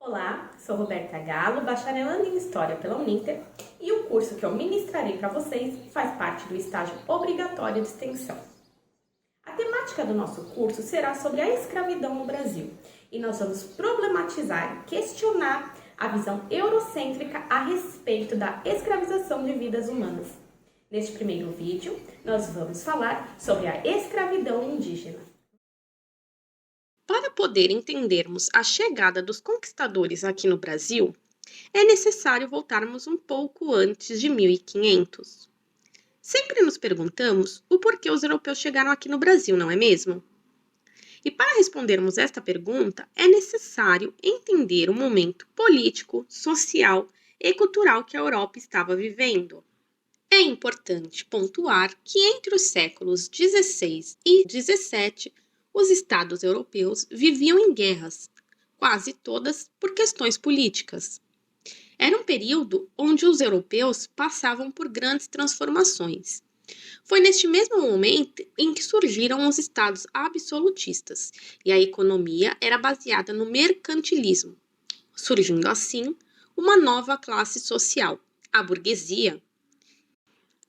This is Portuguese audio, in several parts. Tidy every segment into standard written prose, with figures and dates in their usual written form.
Olá, sou Roberta Galo, bacharelanda em História pela Uninter, e o curso que eu ministrarei para vocês faz parte do estágio obrigatório de extensão. A temática do nosso curso será sobre a escravidão no Brasil, e nós vamos problematizar e questionar a visão eurocêntrica a respeito da escravização de vidas humanas. Neste primeiro vídeo, nós vamos falar sobre a escravidão indígena. Para poder entendermos a chegada dos conquistadores aqui no Brasil, é necessário voltarmos um pouco antes de 1500. Sempre nos perguntamos o porquê os europeus chegaram aqui no Brasil, não é mesmo? E para respondermos esta pergunta, é necessário entender o momento político, social e cultural que a Europa estava vivendo. É importante pontuar que entre os séculos XVI e XVII, os estados europeus viviam em guerras, quase todas por questões políticas. Era um período onde os europeus passavam por grandes transformações. Foi neste mesmo momento em que surgiram os estados absolutistas e a economia era baseada no mercantilismo, surgindo assim uma nova classe social, a burguesia.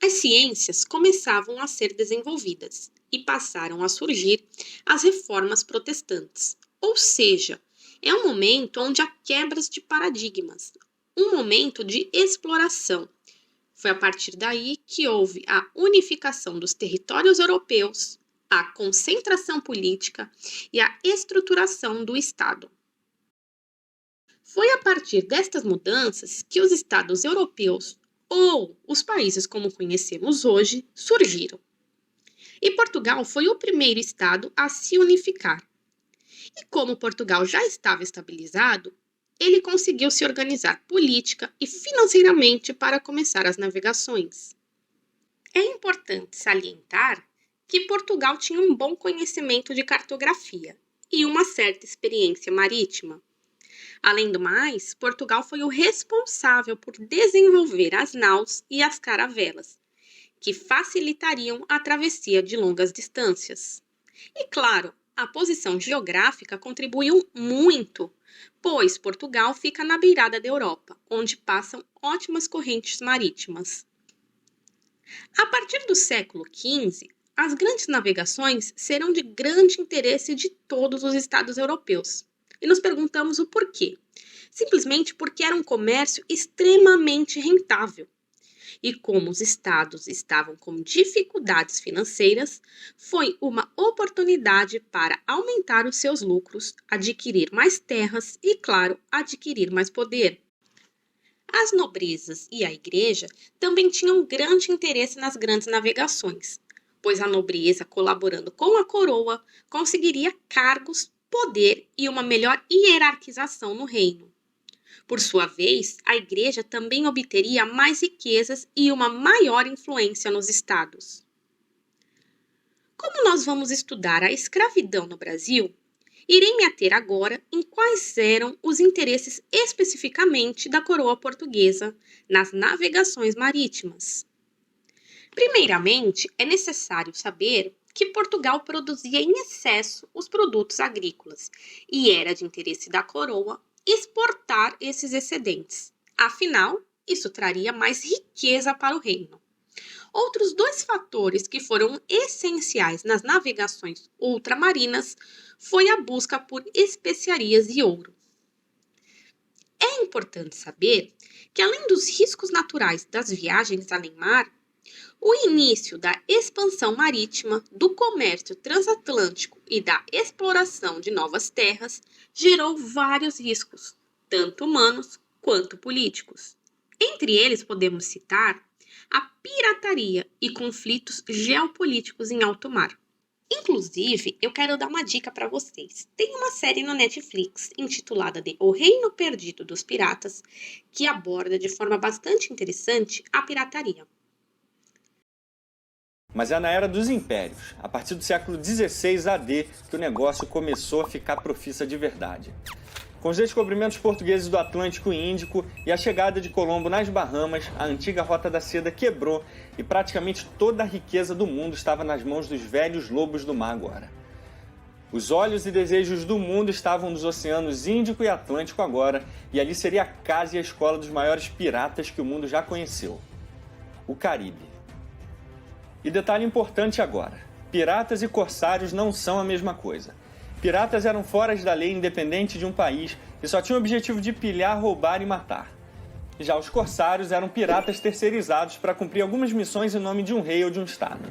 As ciências começavam a ser desenvolvidas e passaram a surgir as reformas protestantes, ou seja, é um momento onde há quebras de paradigmas, um momento de exploração. Foi a partir daí que houve a unificação dos territórios europeus, a concentração política e a estruturação do Estado. Foi a partir destas mudanças que os Estados europeus, ou os países como conhecemos hoje, surgiram. E Portugal foi o primeiro Estado a se unificar. E como Portugal já estava estabilizado, ele conseguiu se organizar política e financeiramente para começar as navegações. É importante salientar que Portugal tinha um bom conhecimento de cartografia e uma certa experiência marítima. Além do mais, Portugal foi o responsável por desenvolver as naus e as caravelas, que facilitariam a travessia de longas distâncias. E claro, a posição geográfica contribuiu muito, pois Portugal fica na beirada da Europa, onde passam ótimas correntes marítimas. A partir do século XV, as grandes navegações serão de grande interesse de todos os estados europeus. E nos perguntamos o porquê. Simplesmente porque era um comércio extremamente rentável. E como os estados estavam com dificuldades financeiras, foi uma oportunidade para aumentar os seus lucros, adquirir mais terras e, claro, adquirir mais poder. As nobrezas e a igreja também tinham grande interesse nas grandes navegações, pois a nobreza, colaborando com a coroa, conseguiria cargos, poder e uma melhor hierarquização no reino. Por sua vez, a igreja também obteria mais riquezas e uma maior influência nos estados. Como nós vamos estudar a escravidão no Brasil, irei me ater agora em quais eram os interesses especificamente da coroa portuguesa nas navegações marítimas. Primeiramente, é necessário saber que Portugal produzia em excesso os produtos agrícolas e era de interesse da coroa exportar esses excedentes. Afinal, isso traria mais riqueza para o reino. Outros dois fatores que foram essenciais nas navegações ultramarinas foi a busca por especiarias e ouro. É importante saber que, além dos riscos naturais das viagens além mar, o início da expansão marítima, do comércio transatlântico e da exploração de novas terras gerou vários riscos, tanto humanos quanto políticos. Entre eles podemos citar a pirataria e conflitos geopolíticos em alto mar. Inclusive, eu quero dar uma dica para vocês. Tem uma série no Netflix intitulada de O Reino Perdido dos Piratas, que aborda de forma bastante interessante a pirataria. Mas é na era dos impérios, a partir do século XVI AD, que o negócio começou a ficar profissa de verdade. Com os descobrimentos portugueses do Atlântico e Índico e a chegada de Colombo nas Bahamas, a antiga Rota da Seda quebrou e praticamente toda a riqueza do mundo estava nas mãos dos velhos lobos do mar agora. Os olhos e desejos do mundo estavam nos oceanos Índico e Atlântico agora, e ali seria a casa e a escola dos maiores piratas que o mundo já conheceu: o Caribe. E detalhe importante agora: piratas e corsários não são a mesma coisa. Piratas eram fora da lei, independente de um país, e só tinham o objetivo de pilhar, roubar e matar. Já os corsários eram piratas terceirizados para cumprir algumas missões em nome de um rei ou de um estado.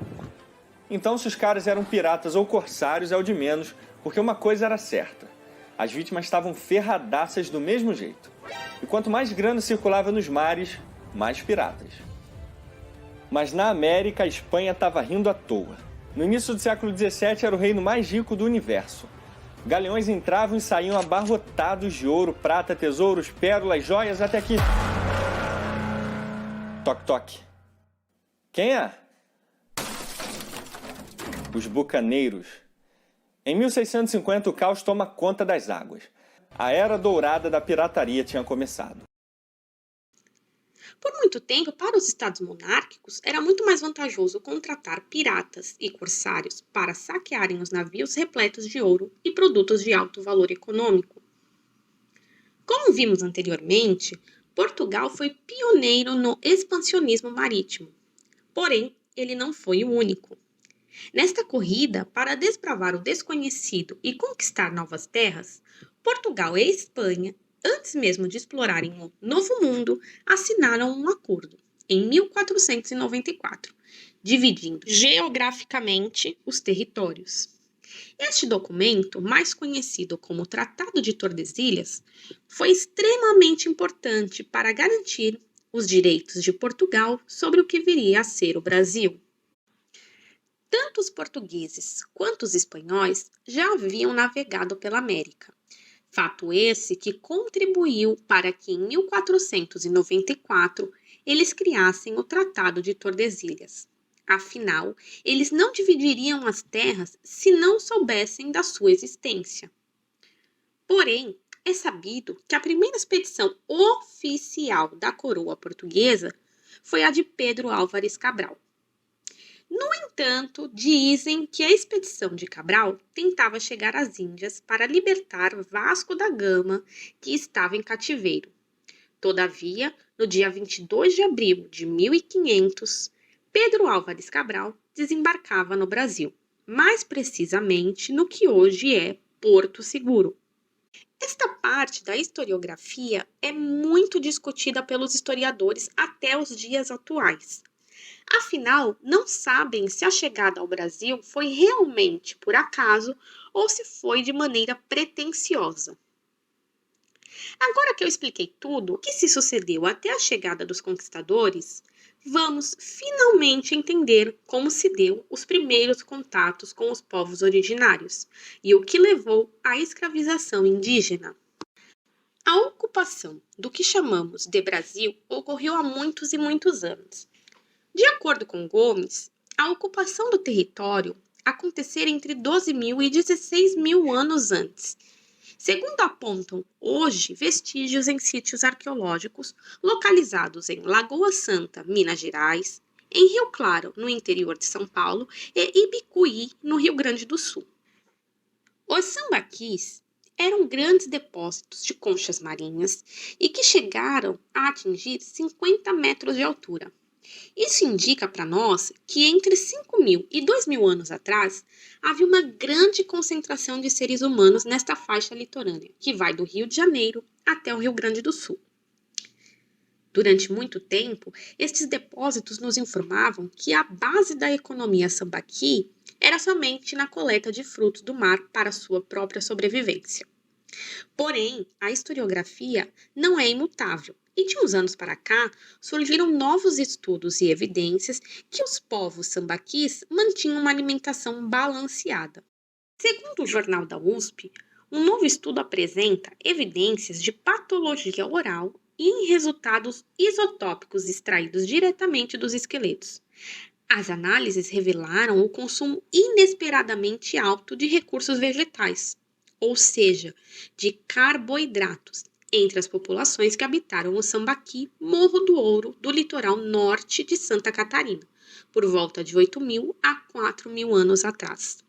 Então, se os caras eram piratas ou corsários, é o de menos, porque uma coisa era certa: as vítimas estavam ferradaças do mesmo jeito. E quanto mais grana circulava nos mares, mais piratas. Mas na América, a Espanha estava rindo à toa. No início do século XVII, era o reino mais rico do universo. Galeões entravam e saíam abarrotados de ouro, prata, tesouros, pérolas, joias, até que... Toque, toque. Quem é? Os bucaneiros. Em 1650, o caos toma conta das águas. A era dourada da pirataria tinha começado. Por muito tempo, para os estados monárquicos, era muito mais vantajoso contratar piratas e corsários para saquearem os navios repletos de ouro e produtos de alto valor econômico. Como vimos anteriormente, Portugal foi pioneiro no expansionismo marítimo. Porém, ele não foi o único. Nesta corrida para desbravar o desconhecido e conquistar novas terras, Portugal e Espanha, antes mesmo de explorarem o Novo Mundo, assinaram um acordo, em 1494, dividindo geograficamente os territórios. Este documento, mais conhecido como Tratado de Tordesilhas, foi extremamente importante para garantir os direitos de Portugal sobre o que viria a ser o Brasil. Tanto os portugueses quanto os espanhóis já haviam navegado pela América. Fato esse que contribuiu para que, em 1494, eles criassem o Tratado de Tordesilhas. Afinal, eles não dividiriam as terras se não soubessem da sua existência. Porém, é sabido que a primeira expedição oficial da coroa portuguesa foi a de Pedro Álvares Cabral. No entanto, dizem que a expedição de Cabral tentava chegar às Índias para libertar Vasco da Gama, que estava em cativeiro. Todavia, no dia 22 de abril de 1500, Pedro Álvares Cabral desembarcava no Brasil, mais precisamente no que hoje é Porto Seguro. Esta parte da historiografia é muito discutida pelos historiadores até os dias atuais. Afinal, não sabem se a chegada ao Brasil foi realmente por acaso ou se foi de maneira pretensiosa. Agora que eu expliquei tudo o que se sucedeu até a chegada dos conquistadores, vamos finalmente entender como se deu os primeiros contatos com os povos originários e o que levou à escravização indígena. A ocupação do que chamamos de Brasil ocorreu há muitos e muitos anos. De acordo com Gomes, a ocupação do território acontecera entre 12.000 e 16.000 anos antes, segundo apontam hoje vestígios em sítios arqueológicos localizados em Lagoa Santa, Minas Gerais, em Rio Claro, no interior de São Paulo, e Ibicuí, no Rio Grande do Sul. Os sambaquis eram grandes depósitos de conchas marinhas e que chegaram a atingir 50 metros de altura. Isso indica para nós que entre 5.000 e 2.000 anos atrás, havia uma grande concentração de seres humanos nesta faixa litorânea, que vai do Rio de Janeiro até o Rio Grande do Sul. Durante muito tempo, estes depósitos nos informavam que a base da economia sambaqui era somente na coleta de frutos do mar para sua própria sobrevivência. Porém, a historiografia não é imutável. E de uns anos para cá, surgiram novos estudos e evidências que os povos sambaquis mantinham uma alimentação balanceada. Segundo o jornal da USP, um novo estudo apresenta evidências de patologia oral e em resultados isotópicos extraídos diretamente dos esqueletos. As análises revelaram o consumo inesperadamente alto de recursos vegetais, ou seja, de carboidratos, entre as populações que habitaram o Sambaqui, Morro do Ouro, do litoral norte de Santa Catarina, por volta de 8.000 a 4.000 anos atrás.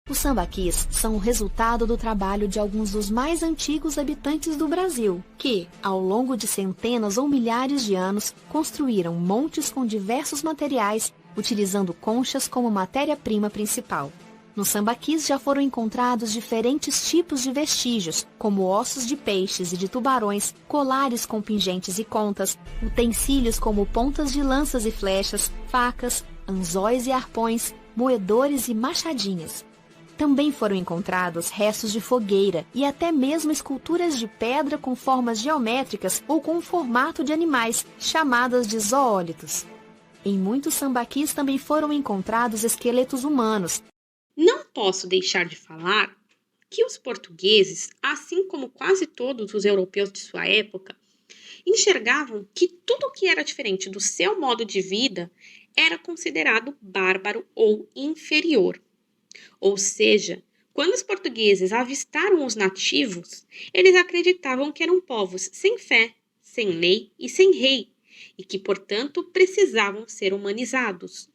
Os sambaquis são o resultado do trabalho de alguns dos mais antigos habitantes do Brasil, que, ao longo de centenas ou milhares de anos, construíram montes com diversos materiais, utilizando conchas como matéria-prima principal. Nos sambaquis já foram encontrados diferentes tipos de vestígios, como ossos de peixes e de tubarões, colares com pingentes e contas, utensílios como pontas de lanças e flechas, facas, anzóis e arpões, moedores e machadinhas. Também foram encontrados restos de fogueira e até mesmo esculturas de pedra com formas geométricas ou com o formato de animais, chamadas de zoólitos. Em muitos sambaquis também foram encontrados esqueletos humanos. Não posso deixar de falar que os portugueses, assim como quase todos os europeus de sua época, enxergavam que tudo que era diferente do seu modo de vida era considerado bárbaro ou inferior. Ou seja, quando os portugueses avistaram os nativos, eles acreditavam que eram povos sem fé, sem lei e sem rei, e que, portanto, precisavam ser humanizados.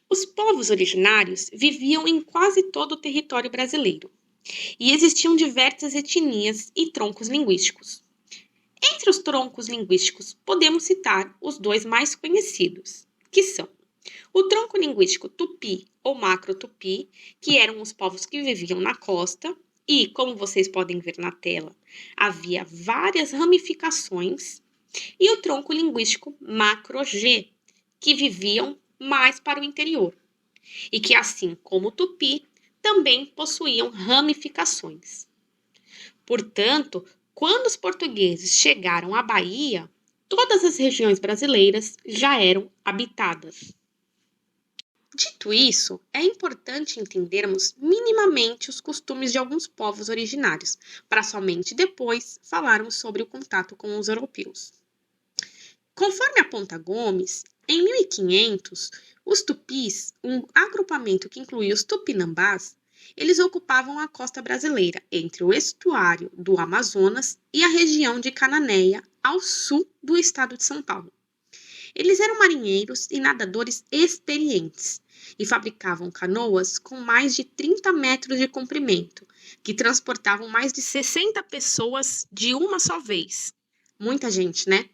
Os povos originários viviam em quase todo o território brasileiro, e existiam diversas etnias e troncos linguísticos. Entre os troncos linguísticos, podemos citar os dois mais conhecidos, que são o tronco linguístico tupi ou macro-tupi, que eram os povos que viviam na costa, e, como vocês podem ver na tela, havia várias ramificações, e o tronco linguístico macro-G, que viviam mais para o interior, e que, assim como o tupi, também possuíam ramificações. Portanto, quando os portugueses chegaram à Bahia, todas as regiões brasileiras já eram habitadas. Dito isso, é importante entendermos minimamente os costumes de alguns povos originários, para somente depois falarmos sobre o contato com os europeus. Conforme aponta Gomes, em 1500, os tupis, um agrupamento que incluía os tupinambás, eles ocupavam a costa brasileira, entre o estuário do Amazonas e a região de Cananéia, ao sul do estado de São Paulo. Eles eram marinheiros e nadadores experientes e fabricavam canoas com mais de 30 metros de comprimento, que transportavam mais de 60 pessoas de uma só vez. Muita gente, né?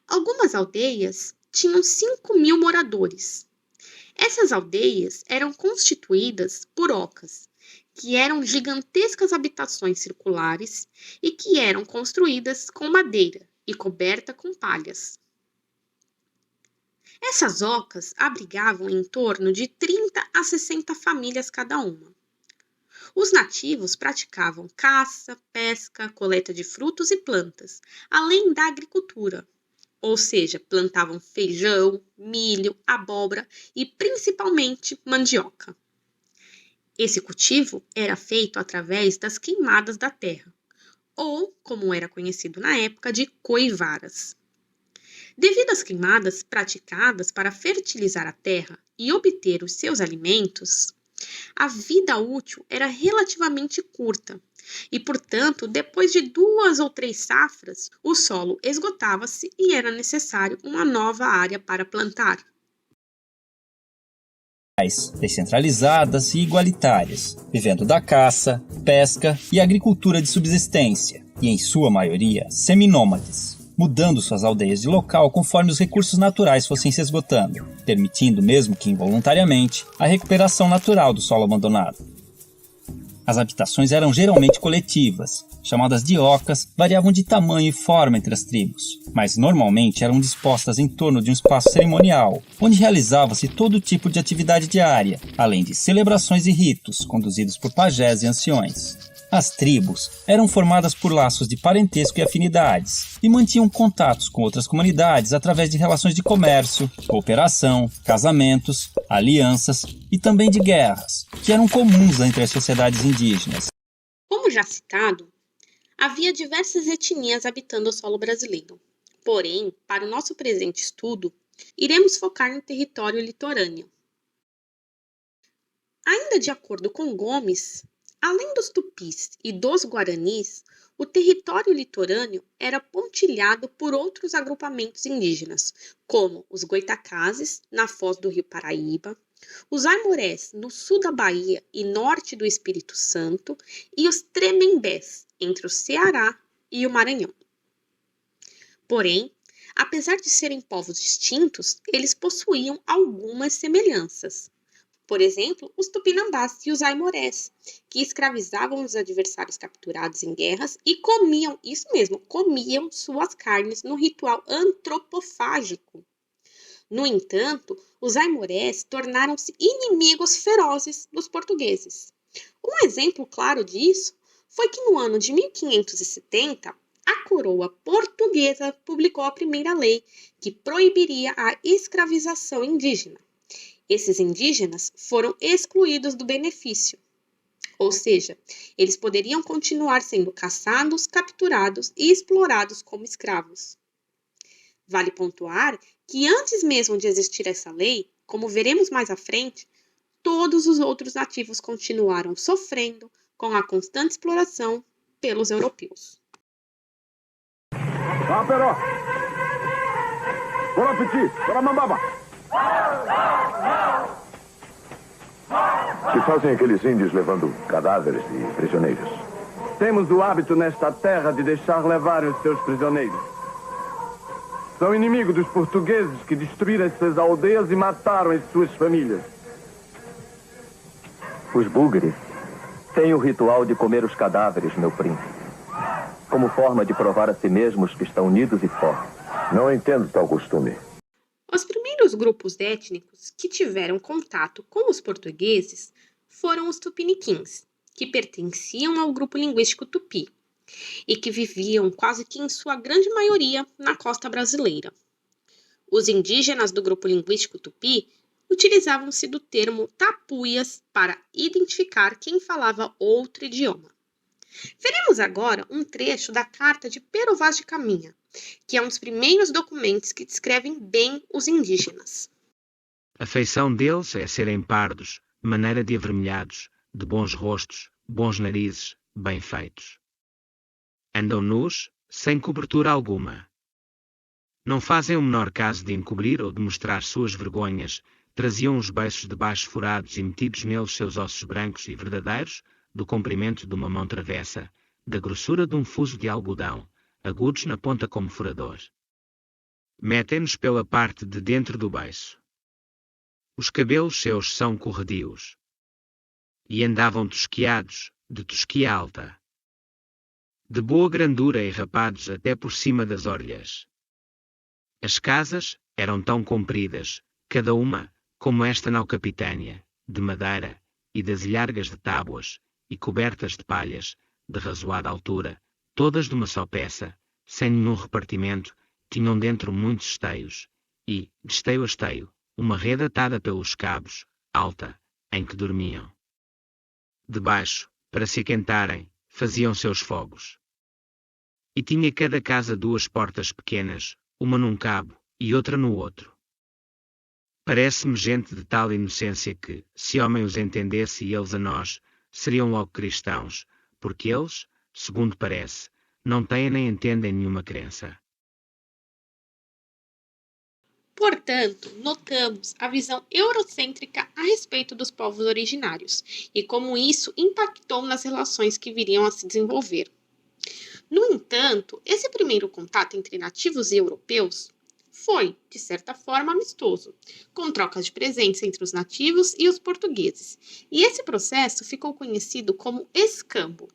Algumas aldeias tinham 5.000 moradores. Essas aldeias eram constituídas por ocas, que eram gigantescas habitações circulares e que eram construídas com madeira e coberta com palhas. Essas ocas abrigavam em torno de 30 a 60 famílias cada uma. Os nativos praticavam caça, pesca, coleta de frutos e plantas, além da agricultura, ou seja, plantavam feijão, milho, abóbora e principalmente mandioca. Esse cultivo era feito através das queimadas da terra, ou, como era conhecido na época, de coivaras. Devido às queimadas praticadas para fertilizar a terra e obter os seus alimentos, a vida útil era relativamente curta e, portanto, depois de 2 ou 3 safras, o solo esgotava-se e era necessário uma nova área para plantar. Descentralizadas e igualitárias, vivendo da caça, pesca e agricultura de subsistência, e em sua maioria seminômades, mudando suas aldeias de local conforme os recursos naturais fossem se esgotando, permitindo, mesmo que involuntariamente, a recuperação natural do solo abandonado. As habitações eram geralmente coletivas, chamadas de ocas, variavam de tamanho e forma entre as tribos, mas normalmente eram dispostas em torno de um espaço cerimonial, onde realizava-se todo tipo de atividade diária, além de celebrações e ritos conduzidos por pajés e anciões. As tribos eram formadas por laços de parentesco e afinidades, e mantinham contatos com outras comunidades através de relações de comércio, cooperação, casamentos, alianças e também de guerras, que eram comuns entre as sociedades indígenas. Como já citado, havia diversas etnias habitando o solo brasileiro. Porém, para o nosso presente estudo, iremos focar no território litorâneo. Ainda de acordo com Gomes, além dos tupis e dos guaranis, o território litorâneo era pontilhado por outros agrupamentos indígenas, como os goitacazes, na foz do rio Paraíba, os Aimorés no sul da Bahia e norte do Espírito Santo e os Tremembés entre o Ceará e o Maranhão. Porém, apesar de serem povos distintos, eles possuíam algumas semelhanças. Por exemplo, os Tupinambás e os Aimorés, que escravizavam os adversários capturados em guerras e comiam suas carnes no ritual antropofágico. No entanto, os Aimorés tornaram-se inimigos ferozes dos portugueses. Um exemplo claro disso foi que no ano de 1570, a coroa portuguesa publicou a primeira lei que proibiria a escravização indígena. Esses indígenas foram excluídos do benefício, ou seja, eles poderiam continuar sendo caçados, capturados e explorados como escravos. Vale pontuar que antes mesmo de existir essa lei, como veremos mais à frente, todos os outros nativos continuaram sofrendo com a constante exploração pelos europeus. Pero! Bom apetite! Bora mambaba! O que fazem aqueles índios levando cadáveres de prisioneiros? Temos o hábito nesta terra de deixar levar os seus prisioneiros. São inimigos dos portugueses que destruíram essas aldeias e mataram as suas famílias. Os búlgares têm o ritual de comer os cadáveres, meu príncipe, como forma de provar a si mesmos que estão unidos e fortes. Não entendo tal costume. Os primeiros grupos étnicos que tiveram contato com os portugueses foram os tupiniquins, que pertenciam ao grupo linguístico tupi e que viviam quase que em sua grande maioria na costa brasileira. Os indígenas do grupo linguístico tupi utilizavam-se do termo tapuias para identificar quem falava outro idioma. Veremos agora um trecho da Carta de Pero Vaz de Caminha, que é um dos primeiros documentos que descrevem bem os indígenas. A feição deles é serem pardos, maneira de avermelhados, de bons rostos, bons narizes, bem feitos. Andam nus, sem cobertura alguma. Não fazem o menor caso de encobrir ou de mostrar suas vergonhas, traziam os beiços de baixo furados e metidos neles seus ossos brancos e verdadeiros, do comprimento de uma mão travessa, da grossura de um fuso de algodão, agudos na ponta como furadores. Metem-nos pela parte de dentro do beiço. Os cabelos seus são corredios. E andavam tosquiados, de tosquia alta. De boa grandura e rapados até por cima das orelhas. As casas eram tão compridas, cada uma, como esta nau capitânia, de madeira, e das ilhargas de tábuas, e cobertas de palhas, de razoada altura, todas de uma só peça, sem nenhum repartimento, tinham dentro muitos esteios, e, de esteio a esteio, uma rede atada pelos cabos, alta, em que dormiam. Debaixo, para se aquentarem, faziam seus fogos. E tinha cada casa duas portas pequenas, uma num cabo e outra no outro. Parece-me gente de tal inocência que, se homem os entendesse e eles a nós, seriam logo cristãos, porque eles, segundo parece, não têm nem entendem nenhuma crença. Portanto, notamos a visão eurocêntrica a respeito dos povos originários e como isso impactou nas relações que viriam a se desenvolver. No entanto, esse primeiro contato entre nativos e europeus foi, de certa forma, amistoso, com trocas de presentes entre os nativos e os portugueses, e esse processo ficou conhecido como escambo.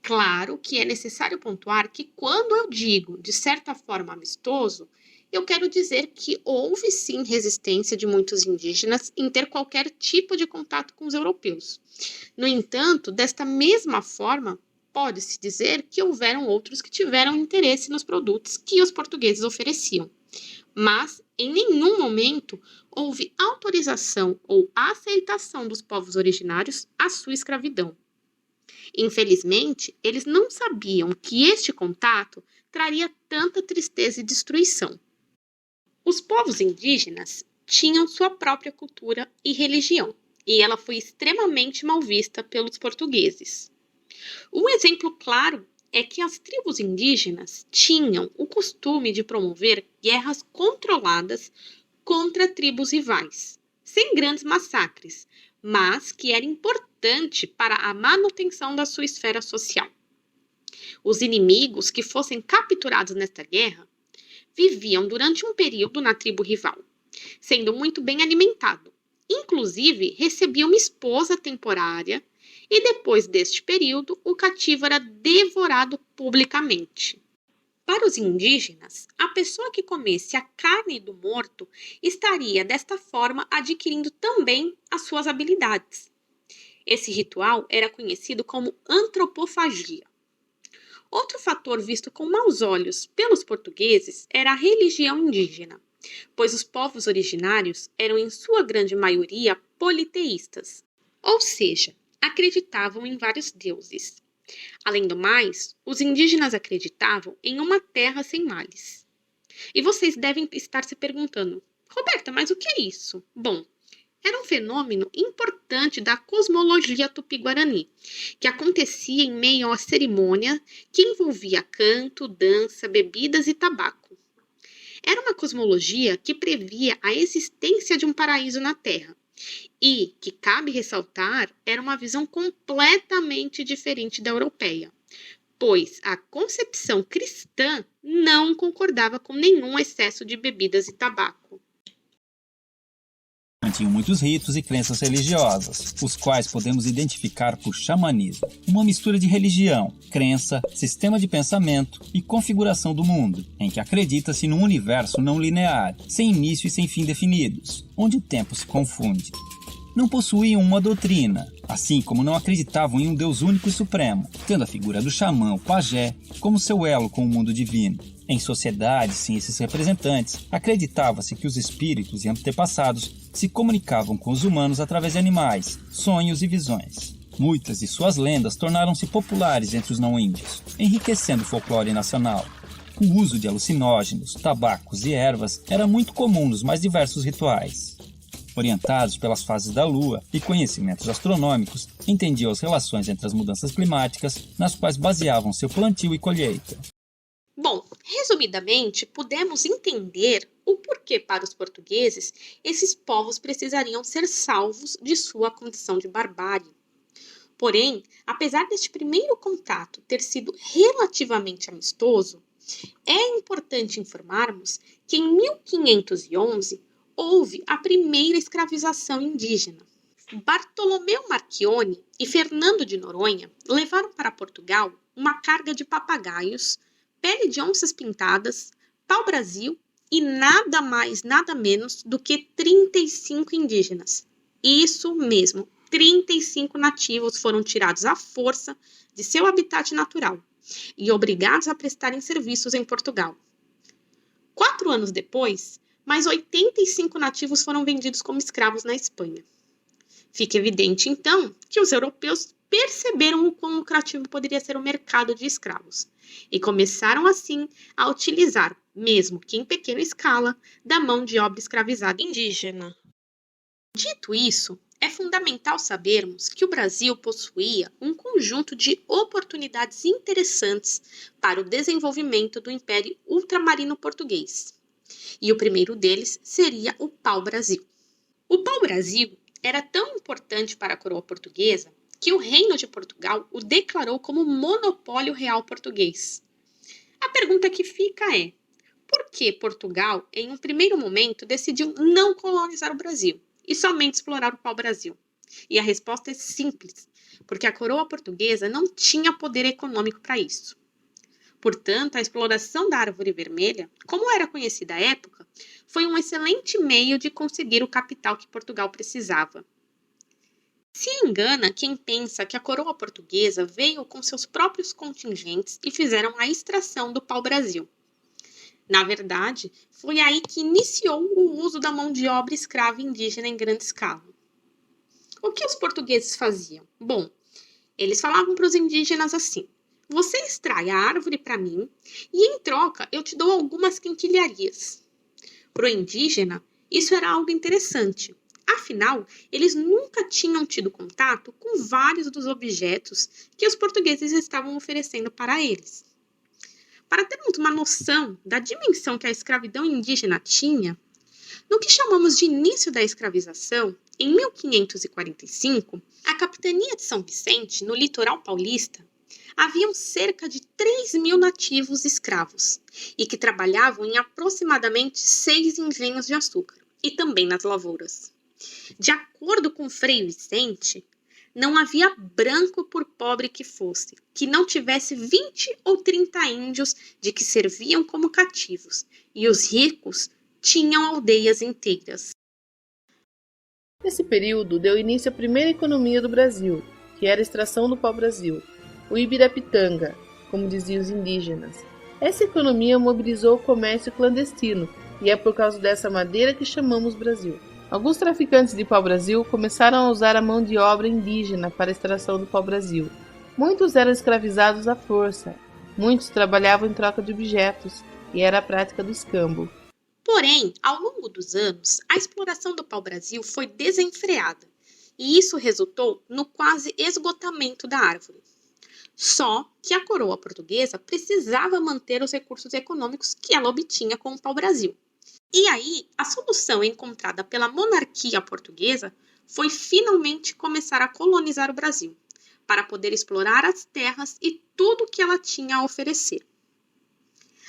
Claro que é necessário pontuar que quando eu digo, de certa forma, amistoso, eu quero dizer que houve sim resistência de muitos indígenas em ter qualquer tipo de contato com os europeus. No entanto, desta mesma forma, pode-se dizer que houveram outros que tiveram interesse nos produtos que os portugueses ofereciam. Mas, em nenhum momento, houve autorização ou aceitação dos povos originários à sua escravidão. Infelizmente, eles não sabiam que este contato traria tanta tristeza e destruição. Os povos indígenas tinham sua própria cultura e religião, e ela foi extremamente mal vista pelos portugueses. Um exemplo claro é que as tribos indígenas tinham o costume de promover guerras controladas contra tribos rivais, sem grandes massacres, mas que era importante para a manutenção da sua esfera social. Os inimigos que fossem capturados nesta guerra viviam durante um período na tribo rival, sendo muito bem alimentado. Inclusive, recebia uma esposa temporária e depois deste período, o cativo era devorado publicamente. Para os indígenas, a pessoa que comesse a carne do morto estaria, desta forma, adquirindo também as suas habilidades. Esse ritual era conhecido como antropofagia. Outro fator visto com maus olhos pelos portugueses era a religião indígena, pois os povos originários eram, em sua grande maioria, politeístas, ou seja, acreditavam em vários deuses. Além do mais, os indígenas acreditavam em uma terra sem males. E vocês devem estar se perguntando, Roberta, mas o que é isso? Bom, era um fenômeno importante da cosmologia tupi-guarani, que acontecia em meio a cerimônia que envolvia canto, dança, bebidas e tabaco. Era uma cosmologia que previa a existência de um paraíso na Terra e, que cabe ressaltar, era uma visão completamente diferente da europeia, pois a concepção cristã não concordava com nenhum excesso de bebidas e tabaco. Tinham muitos ritos e crenças religiosas, os quais podemos identificar por xamanismo, uma mistura de religião, crença, sistema de pensamento e configuração do mundo, em que acredita-se num universo não linear, sem início e sem fim definidos, onde o tempo se confunde. Não possuíam uma doutrina, assim como não acreditavam em um Deus único e supremo, tendo a figura do xamã, o pajé, como seu elo com o mundo divino. Em sociedades sem esses representantes, acreditava-se que os espíritos e antepassados se comunicavam com os humanos através de animais, sonhos e visões. Muitas de suas lendas tornaram-se populares entre os não-índios, enriquecendo o folclore nacional. O uso de alucinógenos, tabacos e ervas era muito comum nos mais diversos rituais. Orientados pelas fases da Lua e conhecimentos astronômicos, entendiam as relações entre as mudanças climáticas, nas quais baseavam seu plantio e colheita. Bom, resumidamente, pudemos entender o porquê para os portugueses esses povos precisariam ser salvos de sua condição de barbárie. Porém, apesar deste primeiro contato ter sido relativamente amistoso, é importante informarmos que em 1511 houve a primeira escravização indígena. Bartolomeu Marchione e Fernando de Noronha levaram para Portugal uma carga de papagaios, pele de onças pintadas, pau-brasil e nada mais, nada menos do que 35 indígenas. Isso mesmo, 35 nativos foram tirados à força de seu habitat natural e obrigados a prestarem serviços em Portugal. 4 anos depois, mais 85 nativos foram vendidos como escravos na Espanha. Fica evidente, então, que os europeus perceberam o quão lucrativo poderia ser o mercado de escravos e começaram, assim, a utilizar, mesmo que em pequena escala, da mão de obra escravizada indígena. Dito isso, é fundamental sabermos que o Brasil possuía um conjunto de oportunidades interessantes para o desenvolvimento do Império Ultramarino Português. E o primeiro deles seria o pau-brasil. O pau-brasil era tão importante para a coroa portuguesa que o Reino de Portugal o declarou como monopólio real português. A pergunta que fica é, por que Portugal, em um primeiro momento, decidiu não colonizar o Brasil e somente explorar o pau-brasil? E a resposta é simples, porque a coroa portuguesa não tinha poder econômico para isso. Portanto, a exploração da árvore vermelha, como era conhecida à época, foi um excelente meio de conseguir o capital que Portugal precisava. Se engana quem pensa que a coroa portuguesa veio com seus próprios contingentes e fizeram a extração do pau-brasil. Na verdade, foi aí que iniciou o uso da mão de obra escrava indígena em grande escala. O que os portugueses faziam? Bom, eles falavam para os indígenas assim: você extrai a árvore para mim e, em troca, eu te dou algumas quinquilharias. Para o indígena, isso era algo interessante. Afinal, eles nunca tinham tido contato com vários dos objetos que os portugueses estavam oferecendo para eles. Para termos uma noção da dimensão que a escravidão indígena tinha, No que chamamos de início da escravização, em 1545, a capitania de São Vicente, no litoral paulista, haviam cerca de 3.000 nativos escravos e que trabalhavam em aproximadamente 6 engenhos de açúcar e também nas lavouras. De acordo com Frei Vicente, não havia branco, por pobre que fosse, que não tivesse 20 ou 30 índios de que serviam como cativos, e os ricos tinham aldeias inteiras. Nesse período deu início a primeira economia do Brasil, que era a extração do pau-brasil, o Ibirapitanga, como diziam os indígenas. Essa economia mobilizou o comércio clandestino, e é por causa dessa madeira que chamamos Brasil. Alguns traficantes de pau-brasil começaram a usar a mão de obra indígena para a extração do pau-brasil. Muitos eram escravizados à força, muitos trabalhavam em troca de objetos, e era a prática do escambo. Porém, ao longo dos anos, a exploração do pau-brasil foi desenfreada, e isso resultou no quase esgotamento da árvore. Só que a coroa portuguesa precisava manter os recursos econômicos que ela obtinha com o pau-brasil. E aí, a solução encontrada pela monarquia portuguesa foi finalmente começar a colonizar o Brasil, para poder explorar as terras e tudo o que ela tinha a oferecer.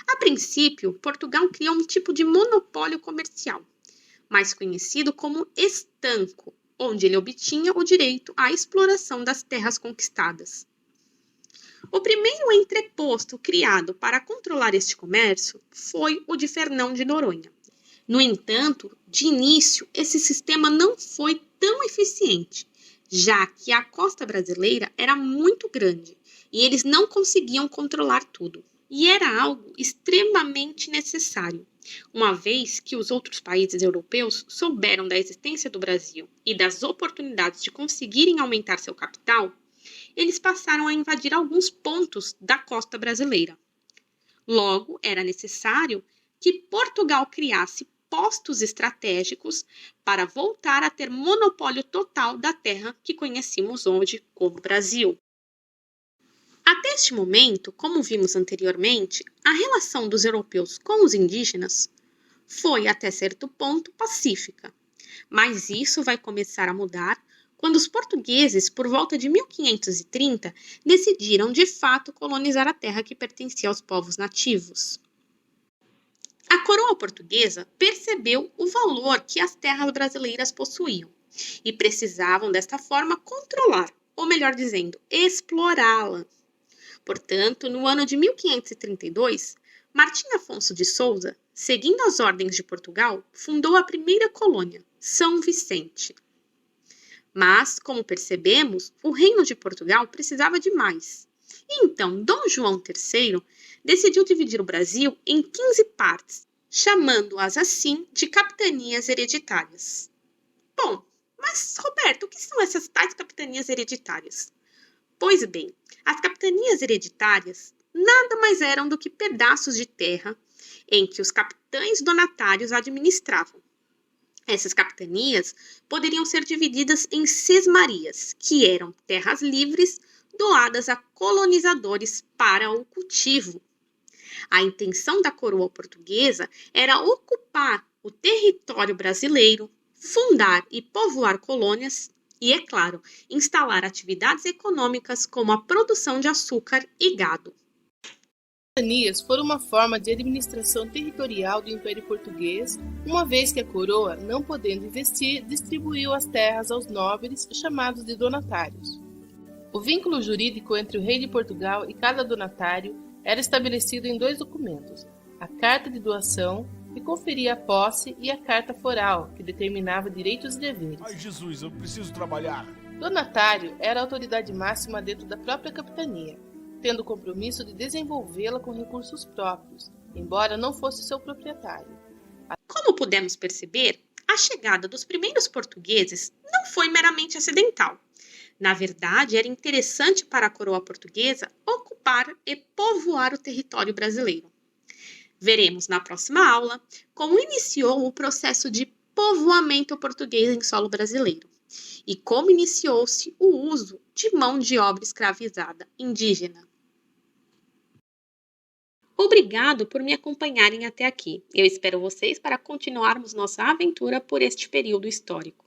A princípio, Portugal criou um tipo de monopólio comercial, mais conhecido como estanco, onde ele obtinha o direito à exploração das terras conquistadas. O primeiro entreposto criado para controlar este comércio foi o de Fernão de Noronha. No entanto, de início, esse sistema não foi tão eficiente, já que a costa brasileira era muito grande e eles não conseguiam controlar tudo. E era algo extremamente necessário, uma vez que os outros países europeus souberam da existência do Brasil e das oportunidades de conseguirem aumentar seu capital, eles passaram a invadir alguns pontos da costa brasileira. Logo, era necessário que Portugal criasse postos estratégicos para voltar a ter monopólio total da terra que conhecemos hoje como Brasil. Até este momento, como vimos anteriormente, a relação dos europeus com os indígenas foi até certo ponto pacífica, mas isso vai começar a mudar quando os portugueses, por volta de 1530, decidiram de fato colonizar a terra que pertencia aos povos nativos. A coroa portuguesa percebeu o valor que as terras brasileiras possuíam e precisavam, desta forma, controlar, ou melhor dizendo, explorá-la. Portanto, no ano de 1532, Martim Afonso de Souza, seguindo as ordens de Portugal, fundou a primeira colônia, São Vicente. Mas, como percebemos, o reino de Portugal precisava de mais. E então, Dom João III decidiu dividir o Brasil em 15 partes, chamando-as assim de capitanias hereditárias. Bom, mas Roberto, o que são essas tais capitanias hereditárias? Pois bem, as capitanias hereditárias nada mais eram do que pedaços de terra em que os capitães donatários administravam. Essas capitanias poderiam ser divididas em sesmarias, que eram terras livres doadas a colonizadores para o cultivo. A intenção da coroa portuguesa era ocupar o território brasileiro, fundar e povoar colônias e, é claro, instalar atividades econômicas como a produção de açúcar e gado. As capitanias foram uma forma de administração territorial do Império Português, uma vez que a coroa, não podendo investir, distribuiu as terras aos nobres, chamados de donatários. O vínculo jurídico entre o rei de Portugal e cada donatário era estabelecido em 2 documentos, a Carta de Doação, que conferia a posse, e a Carta Foral, que determinava direitos e deveres. Ai, Jesus, eu preciso trabalhar. Donatário era a autoridade máxima dentro da própria capitania, tendo o compromisso de desenvolvê-la com recursos próprios, embora não fosse seu proprietário. Como pudemos perceber, a chegada dos primeiros portugueses não foi meramente acidental. Na verdade, era interessante para a coroa portuguesa ocupar e povoar o território brasileiro. Veremos na próxima aula como iniciou o processo de povoamento português em solo brasileiro e como iniciou-se o uso de mão de obra escravizada indígena. Obrigado por me acompanharem até aqui. Eu espero vocês para continuarmos nossa aventura por este período histórico.